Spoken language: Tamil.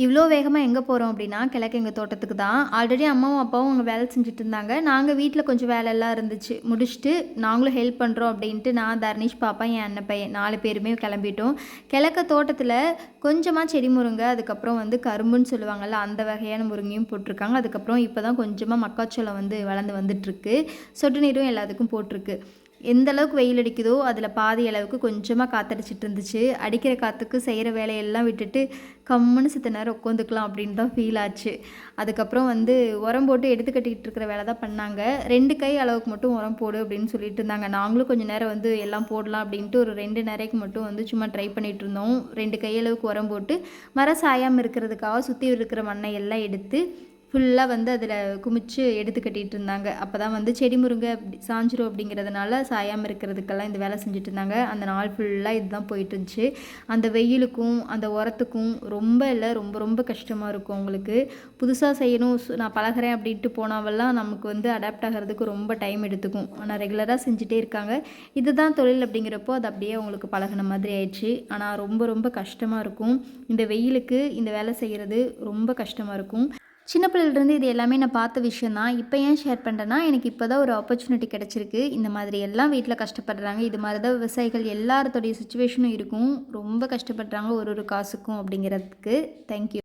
இவ்வளோ வேகமாக எங்கே போகிறோம் அப்படின்னா கிழக்கு எங்கள் தோட்டத்துக்கு தான். ஆல்ரெடி அம்மாவும் அப்பாவும் அங்கே வேலை செஞ்சுட்டு இருந்தாங்க. நாங்கள் வீட்டில் கொஞ்சம் வேலையெல்லாம் இருந்துச்சு, முடிச்சுட்டு நாங்களும் ஹெல்ப் பண்ணுறோம் அப்படின்ட்டு நான், தர்னிஷ் பாப்பா, என் அண்ணன் பையன் 4 பேருமே கிளம்பிட்டோம். கிழக்க தோட்டத்தில் கொஞ்சமாக செடி முருங்கை, அதுக்கப்புறம் வந்து கரும்புன்னு சொல்லுவாங்கள்ல அந்த வகையான முருங்கையும் போட்டிருக்காங்க. அதுக்கப்புறம் இப்போ தான் கொஞ்சமாக மக்காச்சோளம் வந்து வளர்ந்து வந்துட்டுருக்கு. சொட்டு நீரும் எல்லாத்துக்கும் போட்டிருக்கு. எந்த அளவுக்கு வெயில் அடிக்குதோ அதில் பாதி அளவுக்கு கொஞ்சமாக காற்றடிச்சிட்டு இருந்துச்சு. அடிக்கிற காற்றுக்கு செய்கிற வேலையெல்லாம் விட்டுட்டு கம்முன்னு சித்த நேரம் உட்காந்துக்கலாம் அப்படின்னு தான் ஃபீல் ஆச்சு. அதுக்கப்புறம் வந்து உரம் போட்டு எடுத்து கட்டிக்கிட்டு இருக்கிற வேலை தான் பண்ணாங்க. 2 கை அளவுக்கு மட்டும் உரம் போடு அப்படின்னு சொல்லிட்டு இருந்தாங்க. நாங்களும் கொஞ்சம் நேரம் வந்து எல்லாம் போடலாம் அப்படின்ட்டு ஒரு 2 நேரைக்கு மட்டும் வந்து சும்மா ட்ரை பண்ணிகிட்டு இருந்தோம். 2 கை அளவுக்கு உரம் போட்டு மரம் சாயாமல் இருக்கிறதுக்காக சுற்றி இருக்கிற மண்ணை எல்லாம் எடுத்து ஃபுல்லாக வந்து அதில் குமிச்சு எடுத்து கட்டிகிட்டு இருந்தாங்க. அப்போ தான் வந்து செடி முருங்கை சாஞ்சிரும் அப்படிங்கிறதுனால சாயாமல் இருக்கிறதுக்கெல்லாம் இந்த வேலை செஞ்சுட்டு இருந்தாங்க. அந்த நாள் ஃபுல்லாக இதுதான் போயிட்டு இருந்துச்சு. அந்த வெயிலுக்கும் அந்த உரத்துக்கும் ரொம்ப இல்லை, ரொம்ப ரொம்ப கஷ்டமாக இருக்கும் அவங்களுக்கு. புதுசாக செய்யணும், நான் பழகிறேன் அப்படின்ட்டு போனவெல்லாம் நமக்கு வந்து அடாப்ட் ஆகிறதுக்கு ரொம்ப டைம் எடுத்துக்கும். ஆனால் ரெகுலராக செஞ்சுட்டே இருக்காங்க. இதுதான் தொழில் அப்படிங்கிறப்போ அது அப்படியே அவங்களுக்கு பழகின மாதிரி ஆயிடுச்சு. ஆனால் ரொம்ப ரொம்ப கஷ்டமாக இருக்கும். இந்த வெயிலுக்கு இந்த வேலை செய்கிறது ரொம்ப கஷ்டமாக இருக்கும். சின்ன பிள்ளையிலேருந்து இது எல்லாமே நான் பார்த்த விஷயம் தான். இப்போ ஏன் ஷேர் பண்ணுறேன்னா, எனக்கு இப்போ தான் ஒரு ஆப்பர்ச்சுனிட்டி கிடச்சிருக்கு. இந்த மாதிரி எல்லாம் வீட்டில் கஷ்டப்படுறாங்க. இது மாதிரி தான் விவசாயிகள் எல்லாரத்தோடைய சுச்சுவேஷனும் இருக்கும். ரொம்ப கஷ்டப்படுறாங்க ஒரு ஒரு காசுக்கும் அப்படிங்கிறதுக்கு. தேங்க்யூ.